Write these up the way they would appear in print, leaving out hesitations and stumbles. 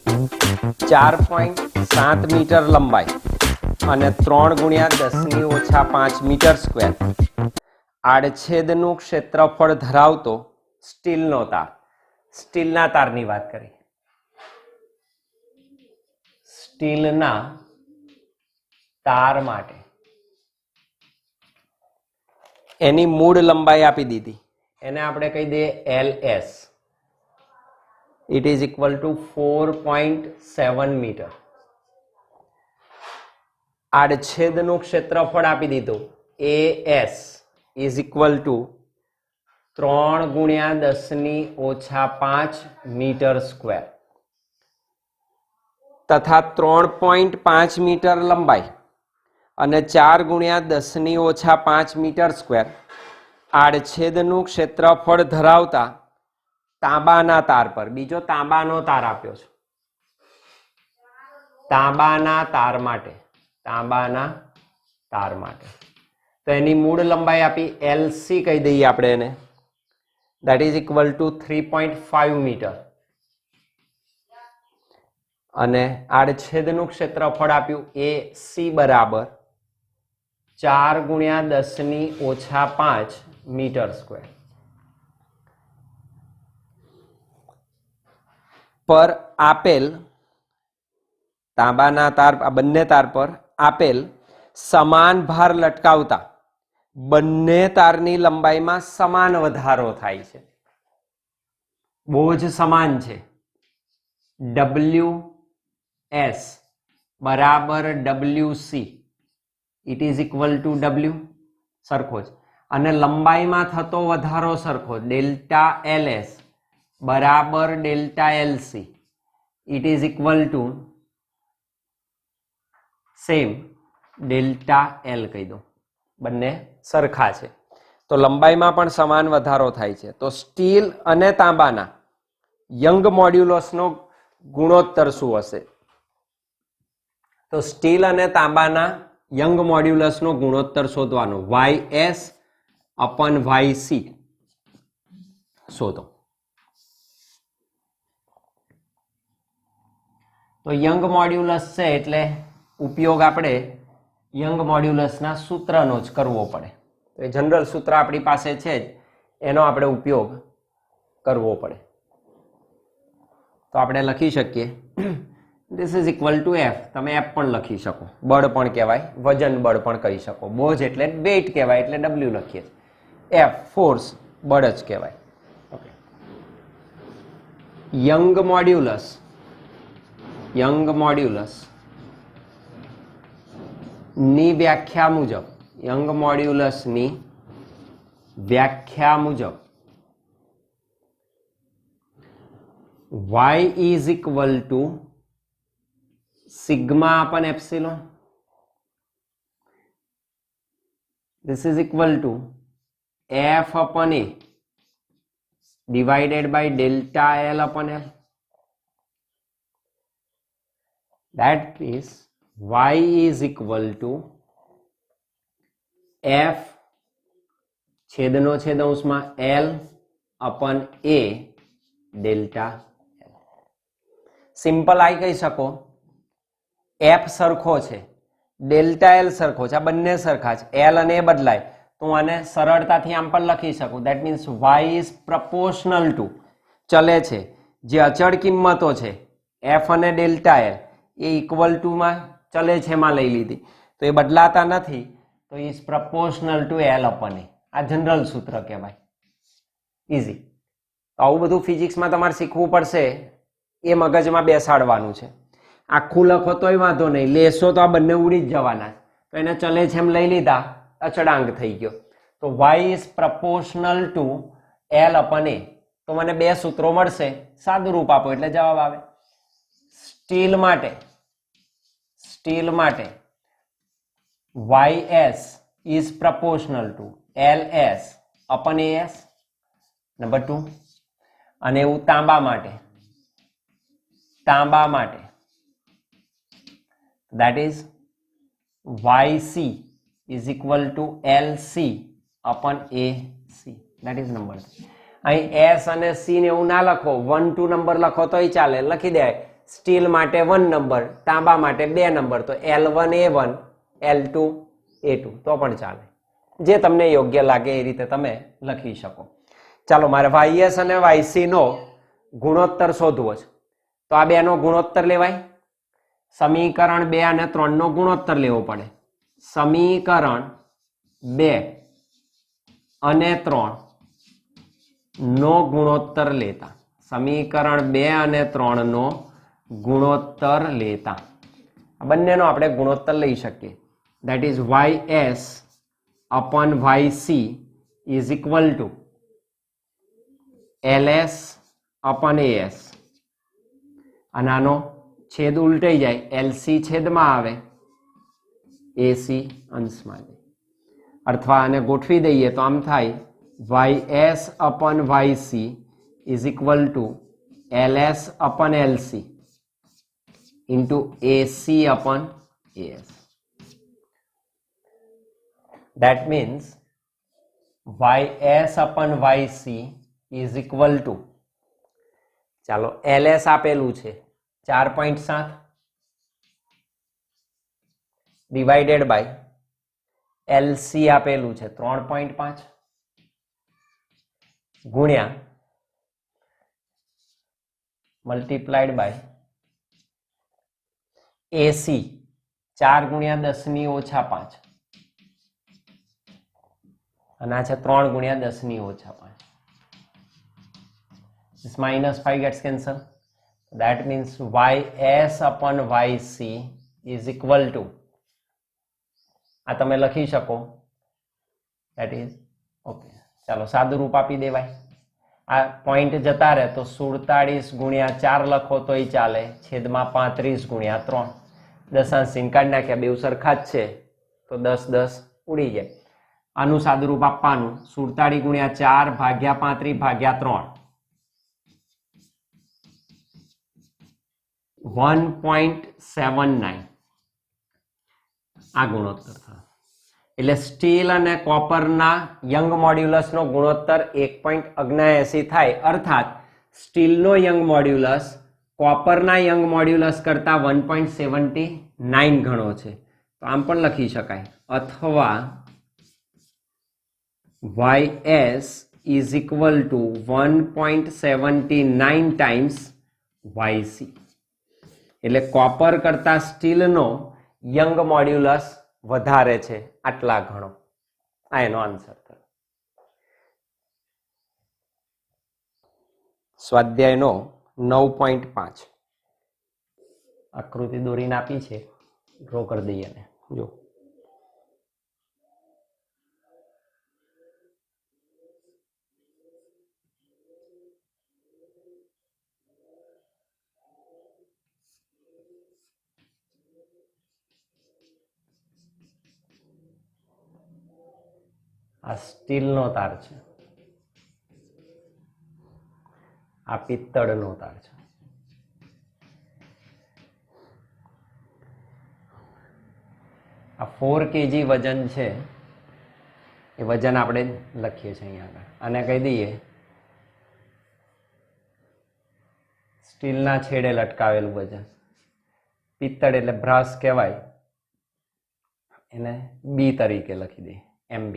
4.7 metre લંબાઈ અને 3 ગુણ્યા 10⁻⁵ મીટર સ્ક્વેર આડછેદનું ક્ષેત્રફળ ધરાવતો સ્ટીલનો તાર. સ્ટીલના તારની વાત કરી. સ્ટીલના તાર માટે એની મૂળ લંબાઈ આપી દીધી, એને આપણે કહી દઈએ LS. It is equal to 4.7 metre. આડછેદનું ક્ષેત્રફળ આપી દીધું AS is equal to 3 ગુણ્યા 10⁻⁵ મીટર સ્ક્વેર તથા 3.5 મીટર લંબાઈ અને 4 ગુણ્યા 10⁻⁵ મીટર સ્ક્વેર આડછેદનું ક્ષેત્રફળ ધરાવતા તાંબાના તાર પર. બીજો તાંબાનો તાર આપ્યો છે. તાંબાના તાર માટે તો એની મૂળ લંબાઈ આપી LC કહી દઈએ આપણે એને. that is equal to 3.5 metre અને આડછેદનું ક્ષેત્રફળ આપ્યું AC બરાબર 4 ગુણ્યા 10⁻⁵ મીટર સ્ક્વેર પર આપેલ તાંબાના તાર, આ બંને તાર પર આપેલ સમાન ભાર લટકાવતા બંને તારની લંબાઈમાં સમાન વધારો થાય છે. બોજ સમાન છે. WS બરાબર WC it is equal to W સરખો જ, અને લંબાઈમાં થતો વધારો સરખો. ડેલ્ટા LS બરાબર delta LC it is equal to same delta L કહી દો. બંને સરખા છે તો લંબાઈમાં પણ સમાન વધારો થાય છે. તો સ્ટીલ અને તાંબાના યંગ મોડ્યુલસનો ગુણોત્તર શું હશે? તો સ્ટીલ અને તાંબાના યંગ મોડ્યુલસનો ગુણોત્તર શોધવાનો. YS અપન YC શોધો. તો યંગ મોડ્યુલસ છે એટલે ઉપયોગ આપણે યંગ મોડ્યુલસના સૂત્રનો જ કરવો પડે. તો એ જનરલ સૂત્ર આપણી પાસે છે જ, એનો આપણે ઉપયોગ કરવો પડે. તો આપણે લખી શકીએ this is equal to F. તમે F પણ લખી શકો, બળ પણ કહેવાય, વજન બળ પણ કહી શકો. બોજ એટલે વેઇટ કહેવાય એટલે W લખીએ. F ફોર્સ બળ જ કહેવાય. ઓકે. યંગ મોડ્યુલસ ની વ્યાખ્યા મુજબ, યંગ મોડ્યુલસની વ્યાખ્યા મુજબ y is equal to sigma upon epsilon. This is equal to F upon A divided by delta L upon L. That is y is equal to F છેદનો છેદ અંશમાં L upon A delta L. Simply કહી શકો. F સરખો છે, delta L સરખો છે, આ બંને સરખા છે. L અને A બદલાય તો હું આને સરળતાથી આમ પણ લખી શકું. That means y is proportional two, ચલે છે જે અચળ કિંમતો છે F અને ડેલ્ટા L એ ઇક્વલ ટુમાં ચલે છે એમાં લઈ લીધી તો એ બદલાતા નથી, તો is proportional two L અપન A. આ જનરલ સૂત્ર કહેવાય. ઇઝી. તો આવું બધું ફિઝિક્સમાં તમારે શીખવું પડશે, એ મગજમાં બેસાડવાનું છે. આખું લખો તોય વાંધો નહીં, લેશો તો આ બંને ઉડી જ જવાના. તો એને ચલે છે એમ લઈ લીધા, અચળાંક થઈ ગયો. તો y is proportional two L અપન A. તો મને બે સૂત્રો મળશે, સાદું રૂપ આપો એટલે જવાબ આવે. સ્ટીલ માટે YS is proportional to LS upon AS. Number 2. અને એવું તાંબા માટે that is YC is equal to LC upon AC. That is number 3. અહીં S અને C ને એવું ના લખો, 1 2 નંબર લખો તોય ચાલે, લખી દે સ્ટીલ માટે 1 નંબર, તાંબા માટે 2 નંબર, તો L1 A1 L2 A2 તો પણ ચાલે. જે તમને યોગ્ય લાગે એ રીતે તમે લખી શકો. ચાલો, મારે YS અને YC નો ગુણોત્તર શોધવો છે. તો આ બેનો ગુણોત્તર લેવાય. સમીકરણ 2 અને 3 નો ગુણોત્તર લેવો પડે. સમીકરણ 2 અને 3 નો ગુણોત્તર લેતા, સમીકરણ 2 અને 3 નો ગુણોત્તર લેતા આ બંનેનો આપણે ગુણોત્તર લઈ શકીએ. that is YS upon YC is equal to LS upon AS. અને આનો છેદ ઉલટાઈ જાય, LC છેદમાં આવે, AC અંશમાં જાય. અથવા આને ગોઠવી દઈએ તો આમ થાય YS upon YC is equal to LS upon LC into AC upon AS. That means YS upon YC is equal to, ચાલો LS આપેલું છે 4.7 divided by LC આપેલું છે 3.5 ગુણ્યા multiplied by AC 4 ગુણ્યા 10 ની ઓછા 5 અને આ છે 3 ગુણ્યા 10 ની ઓછા 5. This minus 5 gets cancelled. That means YS upon YC is equal to, આ તમે લખી શકો, that is okay. ચાલો સાદું રૂપ આપી દેવાય. આ પોઈન્ટ જતા રહે તો 47 ગુણ્યા 4 લખો તોય ચાલે, છેદમાં 35 ગુણ્યા 3. દશાંશ ચિહ્ન કાઢી નાખ્યા, બે સરખા જ છે તો 10 10 ઉડી જાય. આનું સાદું રૂપ આપવાનું 47 ગુણ્યા 4 ભાગ્યા 35 ભાગ્યા 3 1.79 આ ગુણોત્તર થાય. એટલે સ્ટીલ અને કોપરના યંગ મોડ્યુલસનો ગુણોત્તર 1.79 થાય. અર્થાત સ્ટીલનો યંગ મોડ્યુલસ કોપરના યંગ મોડ્યુલસ કરતા 1.79 ગણો છે. તો આમ પણ લખી શકાય, અથવા YS is equal to 1.79 times YC. એટલે કોપર કરતા સ્ટીલનો યંગ મોડ્યુલસ વધારે છે, આટલા ગણો. આ એનો આન્સર થયો. સ્વાધ્યાયનો 9.5 આકૃતિ દોરીને આપી છે, ડ્રો કરી દઈએ ને. જો આ સ્ટીલનો તાર છે, આ પિત્તળનો તાર છે. આ 4 kg વજન છે, એ વજન આપણે લખીએ છીએ અહીંયા આગળ. અને કહી દઈએ સ્ટીલના છેડે લટકાવેલું વજન, પિત્તળ એટલે બ્રાસ કહેવાય, એને B તરીકે લખી દઈએ, MB.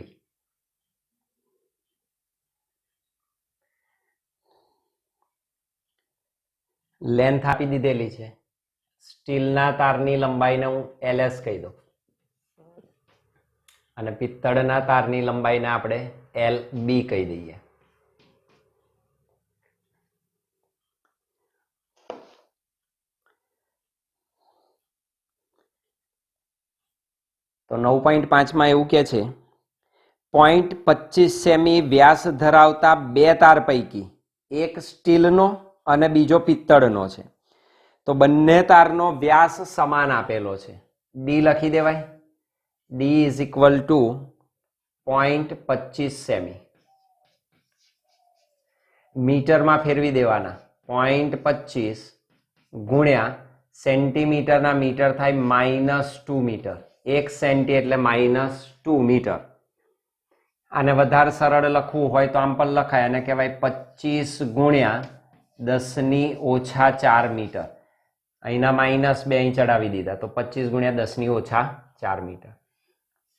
લેન્થ આપી દીધેલી છે. સ્ટીલના તારની લંબાઈને હું LS કહી દઉં અને પિત્તળના તારની લંબાઈને આપણે LB કહી દઈએ. તો 9.5 માં એવું કે છે 0.25 સેમી વ્યાસ ધરાવતા બે તાર પૈકી એક સ્ટીલનો અને બીજો પિત્તળનો છે. તો બંને તારનો વ્યાસ સમાન આપેલો છે. D લખી દેવાય. D is equal to 0.25 semi. મીટરમાં ફેરવી દેવાના. 0.25 ગુણ્યા સેન્ટીમીટરના મીટર થાય -2 મીટર. 1 સેન્ટી એટલે -2 મીટર. આને વધારે સરળ લખવું હોય તો આમ પણ લખાય, અને કહેવાય 25 ગુણ્યા 10 ની ઓછા 4 મીટર. અહીંના -2 અહીં ચડાવી દીધા તો 25 ગુણ્યા 10 ની ઓછા 4 મીટર.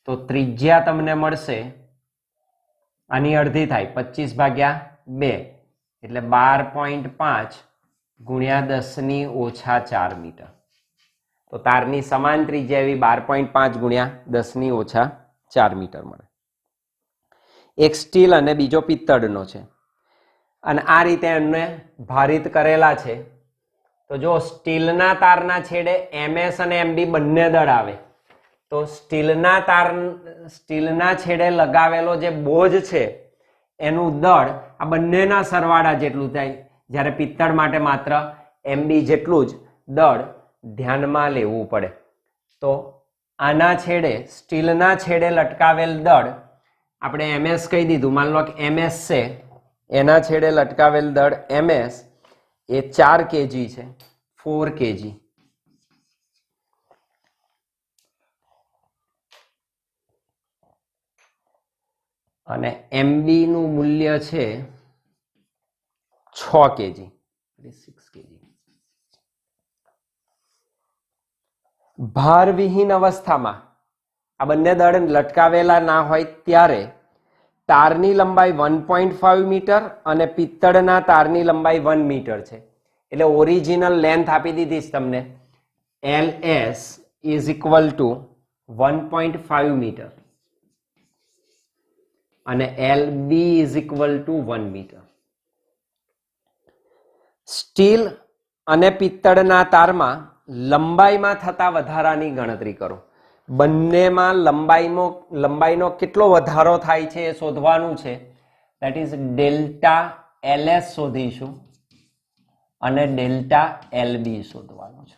તો ત્રિજ્યા તમને મળશે આની અડધી થાય 25 ભાગ્યા 2 એટલે 12.5 ગુણ્યા 10 ની ઓછા 4 મીટર. તો તારની સમાન ત્રિજ્યા એવી 12.5 ગુણ્યા 10 ની ઓછા 4 મીટર મળે. એક સ્ટીલ અને બીજો પિત્તળનો છે અને આ રીતે એમને ભારિત કરેલા છે. તો જો સ્ટીલના તારના છેડે MS અને MB બંને દળ આવે તો સ્ટીલના છેડે લગાવેલો જે બોજ છે એનું દળ આ બંનેના સરવાળા જેટલું થાય, જ્યારે પિત્તળ માટે માત્ર MB જેટલું જ દળ ધ્યાનમાં લેવું પડે. તો આના છેડે સ્ટીલના છેડે લટકાવેલ દળ આપણે MS કહી દીધું. માન લો કે MS છે, એના છેડે લટકાવેલ દળ MS એ 4 kg છે, 4 kg. અને MB નું મૂલ્ય છે 6 kg, 6 kg. ભારવિહીન અવસ્થામાં આ બંને દળ લટકાવેલા ના હોય ત્યારે તારની લંબાઈ 1.5 મીટર અને પિત્તળના તારની લંબાઈ 1 મીટર છે. એટલે ઓરિજિનલ લેન્થ આપી દીધી છે તમને, LS is equal to 1.5 metre અને LB is equal to 1 metre. Steel અને પિત્તળના તારમાં લંબાઈમાં થતા વધારાની ગણતરી કરો. બંનેમાં લંબાઈનો કેટલો વધારો થાય છે એ શોધવાનું છે. દેટ ઇઝ ડેલ્ટા LS શોધીશું અને ડેલ્ટા LB શોધવાનું છે.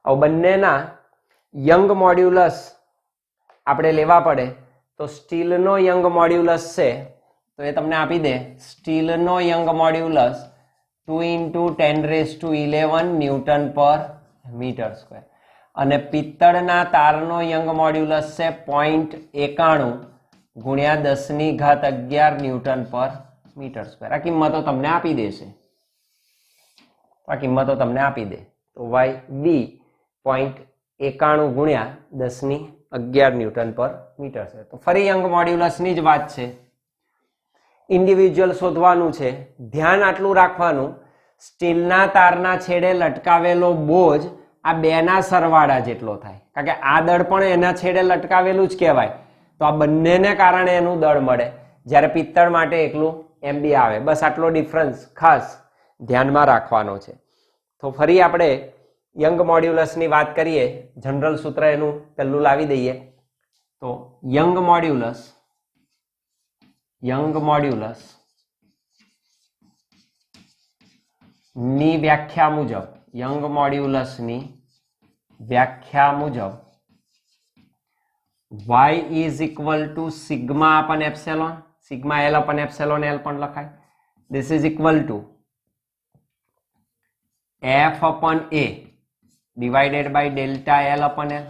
હવે બંનેના યંગ મોડ્યુલસ આપણે લેવા પડે તો સ્ટીલનો યંગ મોડ્યુલસ છે તો એ તમને આપી દે. સ્ટીલનો યંગ મોડ્યુલસ 2 × 10⁻11 ન્યૂટન પર મીટર સ્ક્વેર અને પિત્તળના તારનો યંગ મોડ્યુલસ છે 0.91 ગુણ્યા 10⁻11 ન્યૂટન પર મીટર સ્ક્વેર. આ કિંમતો તમને આપી દેશે, આ કિંમતો તમને આપી દે. તો YB 0.91 ગુણ્યા 10⁻11 ન્યૂટન પર મીટર સ્ક્વેર. તો ફરી યંગ મોડ્યુલસની જ વાત છે, ઇન્ડિવિજ્યુઅલ શોધવાનું છે. ધ્યાન આટલું રાખવાનું, સ્ટીલના તારના છેડે લટકાવેલો બોજ આ બેના સરવાળા જેટલો થાય, કારણ કે આ દળ પણ એના છેડે લટકાવેલું જ કહેવાય. તો આ બંનેને કારણે એનું દળ મળે, જ્યારે પિત્તળ માટે એકલું MB આવે. બસ આટલો ડિફરન્સ ખાસ ધ્યાનમાં રાખવાનો છે. તો ફરી આપણે યંગ મોડ્યુલસની વાત કરીએ. જનરલ સૂત્ર એનું પહેલું લાવી દઈએ. તો યંગ મોડ્યુલસ ની વ્યાખ્યા મુજબ, યંગ મોડ્યુલસની વ્યાખ્યા મુજબ y is equal to sigma upon epsilon, sigma L upon epsilon L પણ લખાય. This is equal to F upon A divided by delta L upon L.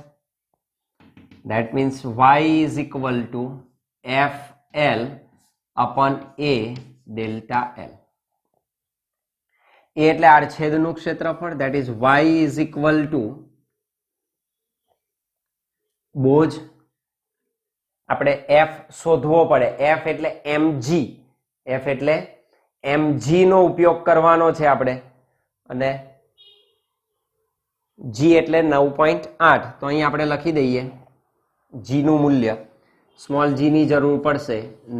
That means y is equal to FL upon A delta L. A એટલે આડછેદનું ક્ષેત્રફળ, that is y is equal to બોજ આપણે F શોધવો પડે. F એટલે mg, F એટલે mg નો ઉપયોગ કરવાનો છે આપણે અને G એટલે 9.8. તો અહીં આપણે લખી દઈએ G નું મૂલ્ય, સ્મોલ g ની જરૂર પડશે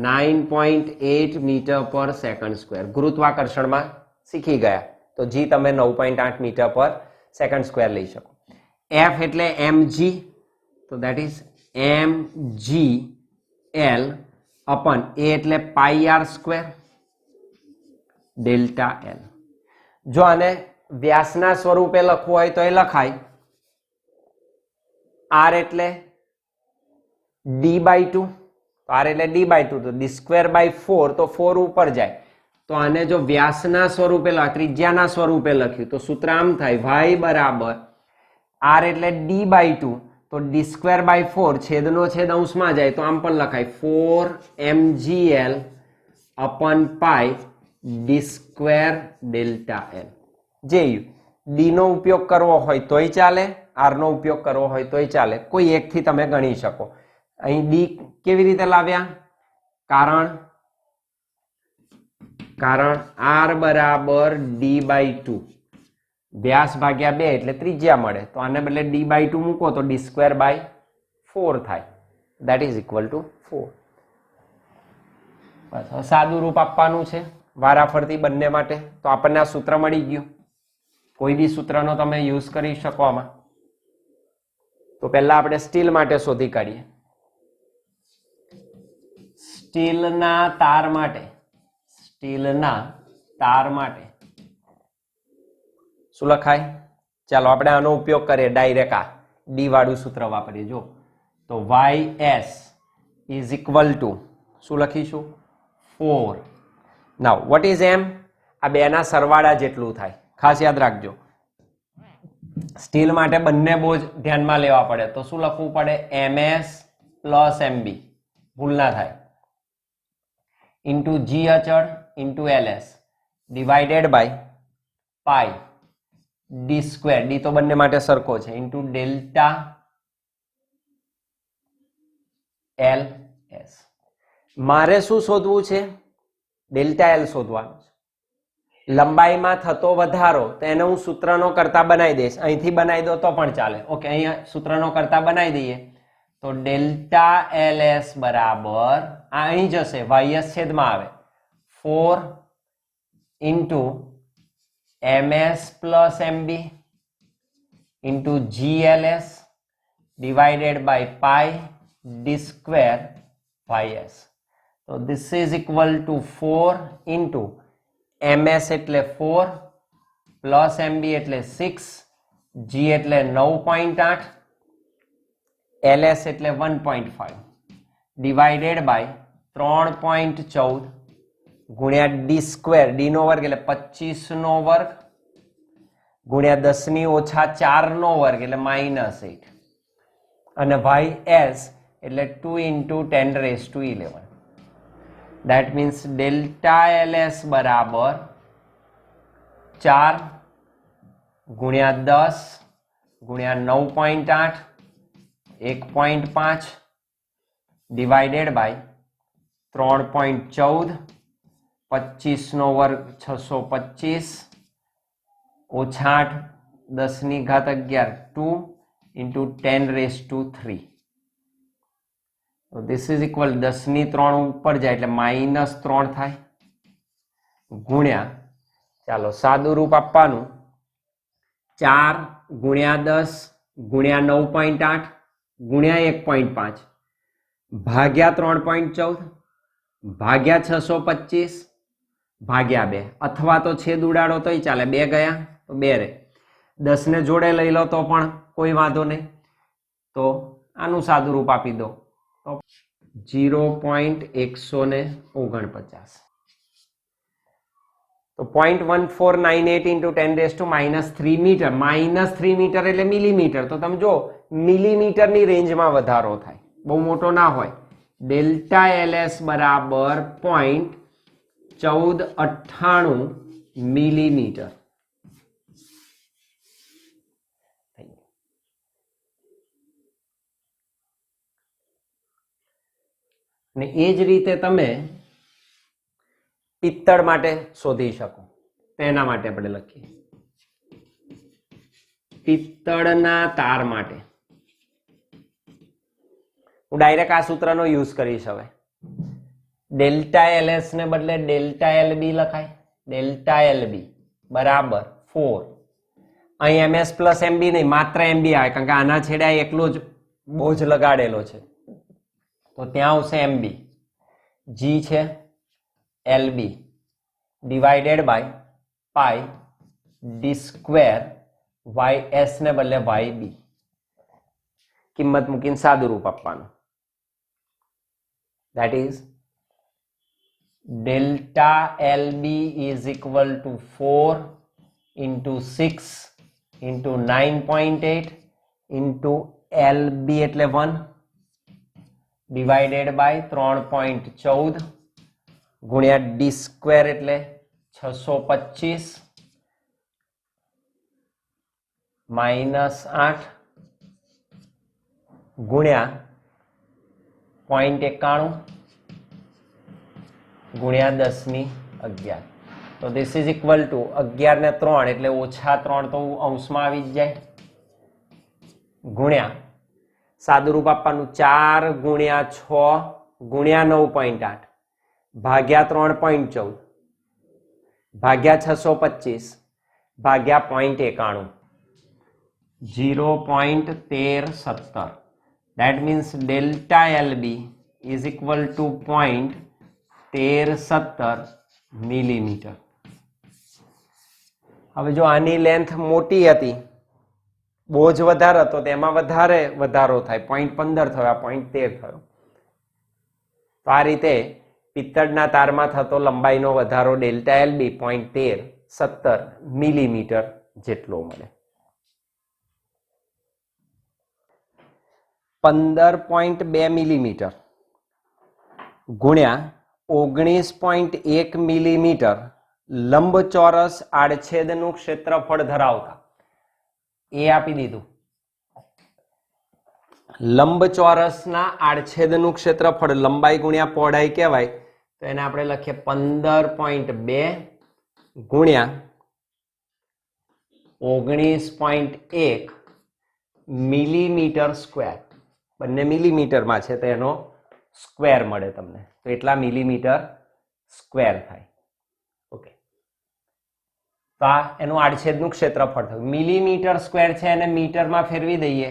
9.8 મીટર પર સેકન્ડ સ્ક્વેર. ગુરુત્વાકર્ષણમાં શીખી ગયા તો G તમે 9.8 મીટર પર સેકન્ડ સ્ક્વેર લઈ શકો. F એટલે mg, તો દેટ ઇઝ mgl અપન A એટલે πr² ડેલ્ટા L. જો આને વ્યાસના સ્વરૂપે લખવું હોય તો એ લખાય r એટલે d/2, તો r એટલે d/2 તો d²/4 તો 4 ઉપર જાય. તો આને જો વ્યાસના સ્વરૂપે ત્રિજ્યાના સ્વરૂપે લખ્યું તો સૂત્ર આમ થાય y બરાબર r એટલે d/2 તો d²/4 છેદનો છેદ અંશમાં જાય તો આમ પણ લખાય 4mgl અપન પાઈ d² ડેલ્ટા L. જે ડી નો ઉપયોગ કરવો હોય તોય ચાલે, આર નો ઉપયોગ કરવો હોય તોય ચાલે, કોઈ એક થી તમે ગણી શકો. અહીં ડી કેવી રીતે લાવ્યા? કારણ આર બરાબર ડી બાય 2, વ્યાસ ભાગ્યા 2 એટલે ત્રિજ્યા મળે. તો આને બદલે ડી બાય 2 મૂકો તો ડી સ્ક્વેર બાય 4 થાય. That is equal two 4. બસ સાદું રૂપ આપવાનું છે વારાફરતી બંને માટે. તો આપણને આ સૂત્ર મળી ગયું. કોઈ બી સૂત્રનો તમે યુઝ કરી શકો આમાં. તો પહેલા આપણે સ્ટીલ માટે શોધી કાઢીએ. સ્ટીલના તાર માટે શું લખાય? ચાલો આપણે આનો ઉપયોગ કરીએ ડાયરેક્ટ. આ ડી વાળું સૂત્ર વાપરીએ. જો તો ys ઇઝ ઇક્વલ ટુ શું લખીશું? 4. નાઉ વોટ ઇઝ એમ? આ બે ના સરવાળા જેટલું થાય. ખાસ યાદ રાખજો, સ્ટીલ માટે બંને બોજ ધ્યાનમાં લેવા પડે. તો શું લખવું પડે? ms પ્લસ mb, ભૂલ ના થાય, ઇન્ટુ જી અચળ into ls divided by pi d square, d તો બંને માટે સરખો છે, ઇન્ટુ ડેલ્ટા ls. મારે શું શોધવું છે? ડેલ્ટા એલ શોધવાનું છે. લંબાઈમાં થતો વધારો તો એને હું સૂત્રનો કરતા બનાવી દઈશ. અહીંથી બનાવી દો તો પણ ચાલે. ઓકે, અહીંયા સૂત્રનો કરતા બનાવી દઈએ તો ડેલ્ટા ls બરાબર આ અહીં જશે, ys છેદમાં આવે 4 into ms plus mb into gls divided by pi d square ys. તો this is equal to 4 into ms એટલે 4 પ્લસ mb એટલે 6, g એટલે 9.8, ls એટલે 1.5 ડિવાઇડેડ બાય 3.14 ગુણ્યા ડી સ્ક્વેર, ડી નો વર્ગ એટલે 25 નો વર્ગ ગુણ્યા 10 ની ઓછા 4 નો વર્ગ એટલે -8 અને ys એટલે 2 into 10 raised to 11. That means delta ls બરાબર 4 ગુણ્યા 10 ગુણ્યા 9.8 1.5 ડિવાઇડેડ બાય 3.14, 25 નો વર્ગ 625 ઓછા 8 10 ની ઘાત 11 2 into 10 raised to 3. So this is equal 10 ની 3 ઉપર જાય એટલે -3 થાય ગુણ્યા, ચાલો સાદું રૂપ આપવાનું, 4 ગુણ્યા 10 ગુણ્યા 9.8 ગુણ્યા 1.5 ભાગ્યા 3.14 ભાગ્યા 625 ભાગ્યા 2, અથવા તો છેદ ઉડાડો તોય ચાલે, 2 ગયા તો 2 રહે, 10 ને જોડે લઈ લો તો પણ કોઈ વાંધો નહીં. તો આનું સાદું રૂપ આપી દો તો 0.149. તો 0.1498 into 10 raised to -3 metre, -3 metre એટલે મિલીમીટર. તો તમે જો મિલીમીટરની રેન્જમાં વધારો થાય, બહુ મોટો ના હોય. ડેલ્ટા ls બરાબર 0.1498 મિલીમીટર. ને એ જ રીતે તમે પિત્તળ માટે શોધી શકો. તેના માટે આપણે લખીએ પિત્તળના તાર માટે. હું ડાયરેક્ટ આ સૂત્રનો યુઝ કરીશ. હવે ડેલ્ટા ls ને બદલે ડેલ્ટા lb લખાય. ડેલ્ટા lb બરાબર 4. અહીં ms પ્લસ mb નહીં, માત્ર mb આવે, કારણ કે આના છેડે એકલો જ બોજ લગાડેલો છે. તો ત્યાં આવશે mb, g છે lb divided by pi d square ys ને બદલે yb. કિંમત મૂકીને સાદું રૂપ આપવાનું. that is delta lb is equal to 4 into 6 into 9.8 into lb એટલે 1 ડિવાઇડેડ બાય 3.14 ગુણ્યા ડી સ્ક્વેર એટલે 625 -8 ગુણ્યા 0.91 ગુણ્યા 10^11. તો ધીસ ઇઝ ઇક્વલ ટુ 11 ને 3 એટલે -3 તો અંશમાં આવી જ જાય ગુણ્યા સાદુરૂપ આપવાનું 4 ગુણ્યા 6 ગુણ્યા 9.8 ભાગ્યા 3.14 ભાગ્યા 625 ભાગ્યા 0.91 0.1317. That means delta LB is equal to 0.1317 millimetre. હવે જો આની લેન્થ મોટી હતી, બોજ વધારે હતો, તેમાં વધારે વધારો થાય, 0.15 થયો, 0.13 થયો. તો આ રીતે પિત્તળના તારમાં થતો લંબાઈનો વધારો ડેલ્ટા LB 0.1317 મિલીમીટર જેટલો મળે. 15.2 મિલીમીટર ગુણ્યા 19.1 મિલીમીટર લંબચોરસ આડછેદનું ક્ષેત્રફળ ધરાવતા, એ આપી દીધું. લંબચોરસના આડછેદનું ક્ષેત્રફળ લંબાઈ ગુણ્યા પહોળાઈ કહેવાય, તો એને આપણે લખીએ 15.2 ગુણ્યા 19.1 મિલીમીટર સ્ક્વેર. બંને મિલીમીટરમાં છે તો એનો સ્ક્વેર મળે તમને, તો એટલા મિલીમીટર સ્ક્વેર થાય. ઓકે, તો આ એનું આડછેદનું ક્ષેત્રફળ થયું. મિલીમીટર સ્ક્વેર છે એને મીટરમાં ફેરવી દઈએ,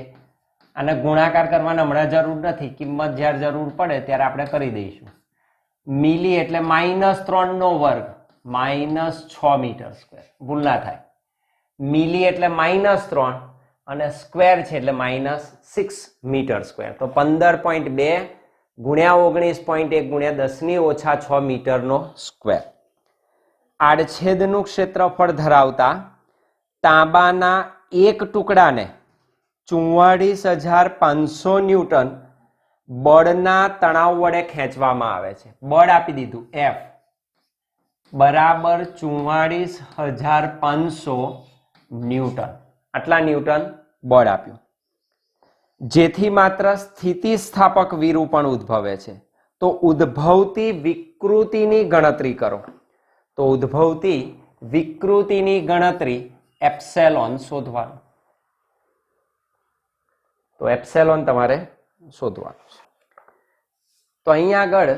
અને ગુણાકાર કરવાની હમણાં જરૂર નથી, કિંમત જ્યારે જરૂર પડે ત્યારે આપણે કરી દઈશું. મિલી એટલે -3 નો વર્ગ, -6 મીટર સ્ક્વેર, ભૂલ ના થાય. મિલી એટલે -3 અને સ્ક્વેર છે એટલે -6 મીટર સ્ક્વેર. તો 15.2 ગુણ્યા 19.1 ગુણ્યા 10⁻6 મીટરનો સ્ક્વેર. આડછેદનું ક્ષેત્રફળ ધરાવતા તાંબાના એક ટુકડાને 44,500 ન્યૂટન બળના તણાવ વડે ખેંચવામાં આવે છે. બળ આપી દીધું F બરાબર 44,500 ન્યૂટન. આટલા ન્યૂટન બળ આપ્યું. જેથી માત્ર સ્થિતિસ્થાપક વિરૂપણ ઉદ્ભવે છે. તો ઉદ્ભવતી વિકૃતિની ગણતરી કરો. તો ઉદ્ભવતી વિકૃતિની ગણતરી એપ્સેલોન શોધવાનું. તો એપ્સેલોન તમારે શોધવાનું છે. તો અહીંયા આગળ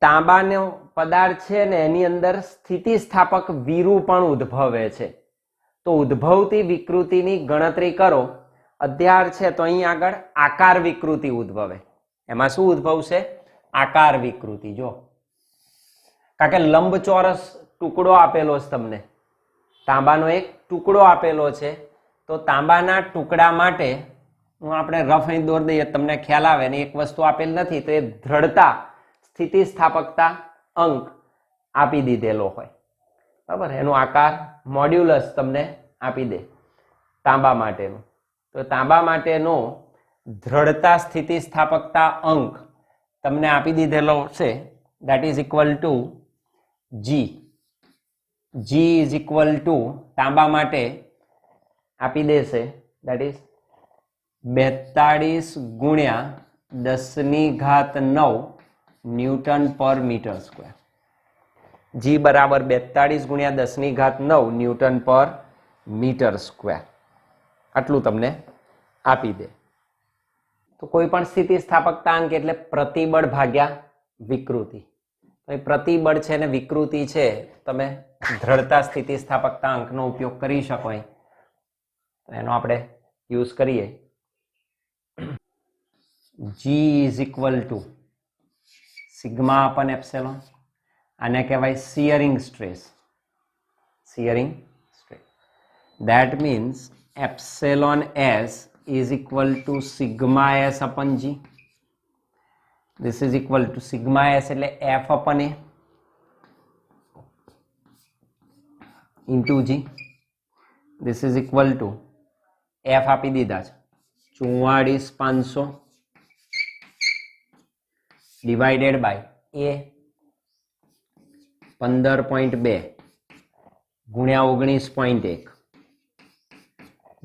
તાંબાનો પદાર્થ છે ને એની અંદર સ્થિતિસ્થાપક વિરૂપણ ઉદ્ભવે છે. તો ઉદ્ભવતી વિકૃતિની ગણતરી કરો. અધ્યાર છે તો અહીં આગળ આકાર વિકૃતિ ઉદ્ભવે. એમાં શું ઉદ્ભવશે? આકાર વિકૃતિ. જો કારણ કે લંબચોરસ ટુકડો આપેલો છે તમને, તાંબાનો એક ટુકડો આપેલો છે. તો તાંબાના ટુકડા માટે હું આપણે રફ અહીં દોર દઈએ તમને ખ્યાલ આવે. ને એક વસ્તુ આપેલ નથી તો એ દ્રઢતા સ્થિતિસ્થાપકતા અંક આપી દીધેલો હોય, બરાબર. એનો આકાર મોડ્યુલસ તમને આપી દે તાંબા માટેનું. તો તાંબા માટેનો દ્રઢતા સ્થિતિસ્થાપકતા અંક તમને આપી દીધેલો છે. That is equal to G. G is equal to તાંબા માટે આપી દેશે દેટ ઇઝ 42 ગુણ્યા 10⁹ ન્યૂટન પર મીટર સ્ક્વેર. G બરાબર 42 ગુણ્યા 10⁹ ન્યૂટન પર મીટર સ્ક્વેર. આટલું તમને આપી દે. તો કોઈ પણ સ્થિતિસ્થાપકતા અંક એટલે પ્રતિબળ ભાગ્યા વિકૃતિ. પ્રતિબળ છે ને વિકૃતિ છે, તમે દ્રઢતા સ્થિતિસ્થાપકતા અંકનો ઉપયોગ કરી શકો. એનો આપણે યુઝ કરીએ. G is equal to sigma upon epsilon. આને કહેવાય shearing stress. Shearing stress. That means epsilon s is equal to sigma s upon G. This is equal to sigma s એટલે f upon a into G. This is equal to f આપી દીધા છે 44,500 divided by a 15.2 ગુણ્યા 19.1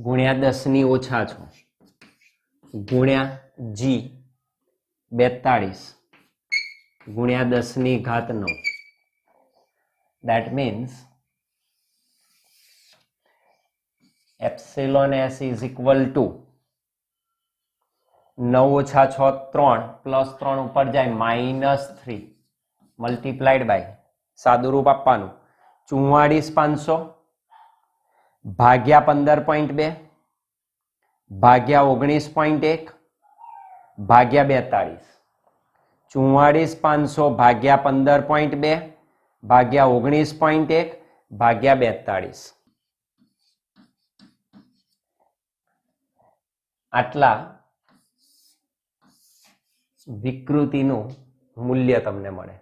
ગુણ્યા 10 ની ઓછા 6 ગુણ્યા G 42 ગુણ્યા 10 ની ઘાત 9. That means epsilon s is equal to 9 ઓછા 6 3 પ્લસ 3 ઉપર જાય -3 મલ્ટીપ્લાઈડ બાય સાદુરૂપ આપવાનું 44500 ભાગ્યા 15.2 ભાગ્યા 19.1 ભાગ્યા 42. 44500 ભાગ્યા 15.2 ભાગ્યા 19.1 ભાગ્યા 42. આટલા વિકૃતિનું મૂલ્ય તમને મળે.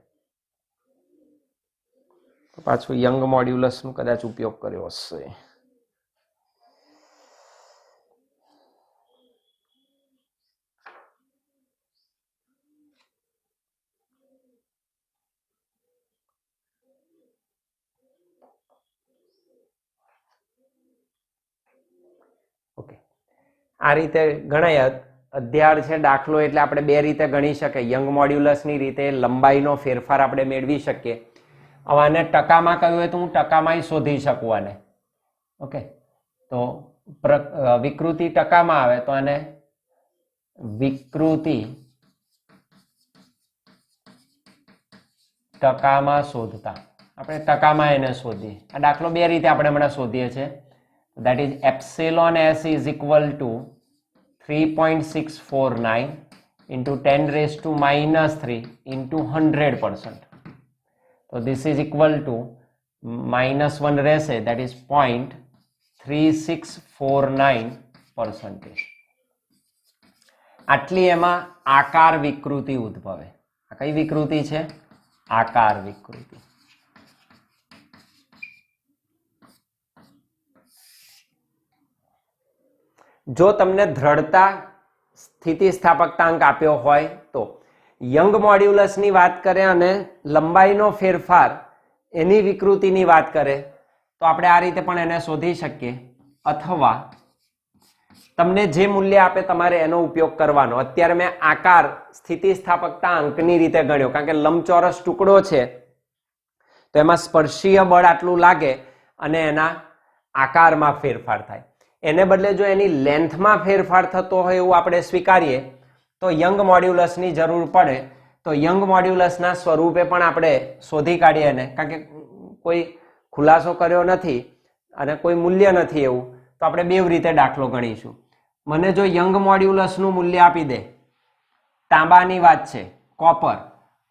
પાછું યંગ મોડ્યુલસનું કદાચ ઉપયોગ કર્યો હશે. ઓકે, આ રીતે ગણાય. અધ્યાય છે દાખલો એટલે આપણે બે રીતે ગણી શકીએ. યંગ મોડ્યુલસની રીતે લંબાઈનો ફેરફાર આપણે મેળવી શકીએ. હવે આને ટકામાં કહ્યું હોય તો હું ટકામાં શોધી શકું આને. ઓકે, તો વિકૃતિ ટકામાં આવે તો આને વિકૃતિ ટકામાં શોધતા આપણે ટકામાં એને શોધીએ. આ દાખલો બે રીતે આપણે હમણાં શોધીએ છીએ. that is epsilon s is equal to 3.649 into 10 raised to minus 3 into 100%. So this is equal to -1 રહેશે, that is 0.3649%. આટલી એમાં આકાર વિકૃતિ ઉદ્ભવે. આ કઈ વિકૃતિ છે? આકાર વિકૃતિ. જો તમને દ્રઢતા સ્થિતિસ્થાપકતાંક આપ્યો હોય તો યંગ મોડ્યુલસની વાત કરે અને લંબાઈનો ફેરફાર એની વિકૃતિની વાત કરે તો આપણે આ રીતે પણ એને શોધી શકીએ. અથવા તમને જે મૂલ્ય આપે તમારે એનો ઉપયોગ કરવાનો. અત્યારે મેં આકાર સ્થિતિસ્થાપકતા અંકની રીતે ગણ્યો કારણ કે લંબચોરસ ટુકડો છે તો એમાં સ્પર્શીય બળ આટલું લાગે અને એના આકારમાં ફેરફાર થાય. એને બદલે જો એની લેન્થમાં ફેરફાર થતો હોય એવું આપણે સ્વીકારીએ તો યંગ મોડ્યુલસની જરૂર પડે. તો યંગ મોડ્યુલસના સ્વરૂપે પણ આપણે શોધી કાઢીએ એને, કારણ કે કોઈ ખુલાસો કર્યો નથી અને કોઈ મૂલ્ય નથી એવું, તો આપણે બે રીતે દાખલો ગણીશું. મને જો યંગ મોડ્યુલસનું મૂલ્ય આપી દે, તાંબાની વાત છે, કોપર,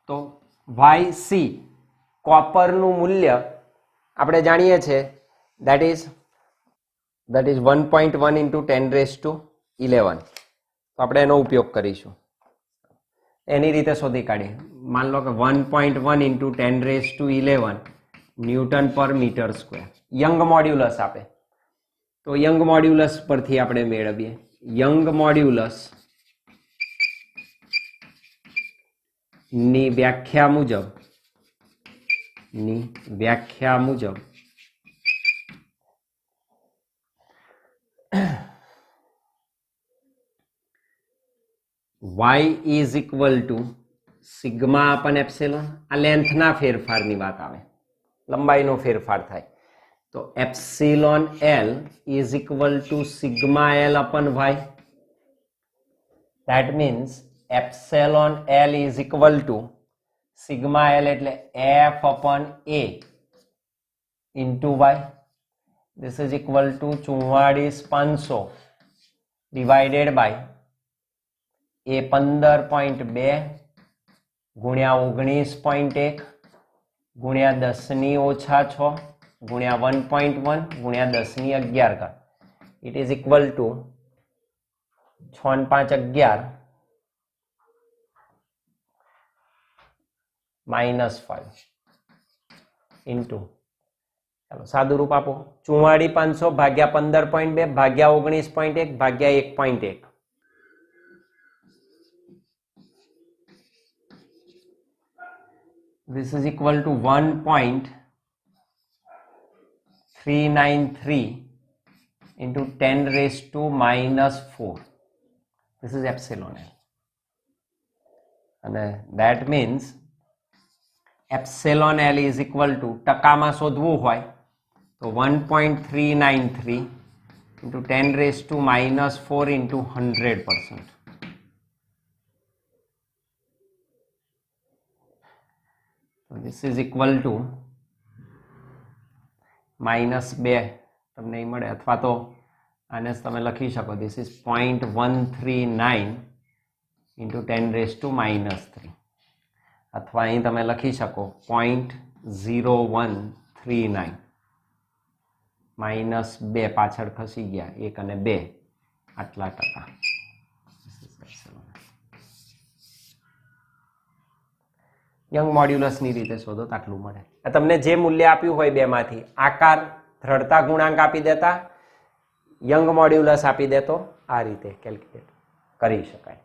તો YC કોપરનું મૂલ્ય આપણે જાણીએ છીએ that is 1.1 into 10 raised to 11. તો આપણે એનો ઉપયોગ કરીશું. એની રીતે શોધી કાઢીએ. માન લો કે 1.1 into 10 raised to 11 ન્યૂટન પર મીટર સ્ક્વેર યંગ મોડ્યુલસ આપે. તો યંગ મોડ્યુલસ પરથી આપણે મેળવીએ. યંગ મોડ્યુલસ ની વ્યાખ્યા મુજબ y is equal to sigma upon epsilon. આ લેન્થના ફેરફારની વાત આવે, લંબાઈનો ફેરફાર થાય તો epsilon l is equal to sigma l upon y. that means epsilon l is equal to sigma l એટલે f upon a into y. this is equal to 44500 divided by એ 15.2 ગુણ્યા 19.1 ગુણ્યા 10 ની ઓછા 6 ગુણ્યા 1.1 ગુણ્યા 10 ની 11 it is equal two 6 5 11 -5 into, ચાલો સાદું રૂપ આપો, 44500 ભાગ્યા 15.2 ભાગ્યા 19.1 ભાગ્યા 1.1. This is equal to 1.393 into 10 raised to minus 4. This is epsilon L. And that means epsilon L is equal to ટકામાં શોધવું હોય તો 1.393 into 10 raised to minus 4 into 100%. So this is equal to minus 2 તમને એ મળે અથવા તો આને તમે લખી શકો this is 0.139 into 10 raised to minus 3 અથવા અહીં તમે લખી શકો 0.0139 માઇનસ 2 પાછળ ખસી ગયા 1 અને 2 આટલા ટકા. યંગ મોડ્યુલસની રીતે શોધો તો આટલું મળે. તમને જે મૂલ્ય આપ્યું હોય બેમાંથી આકાર દ્રઢતા ગુણાંક આપી દેતા યંગ મોડ્યુલસ આપી દેતો આ રીતે કેલ્ક્યુલેટ કરી શકાય.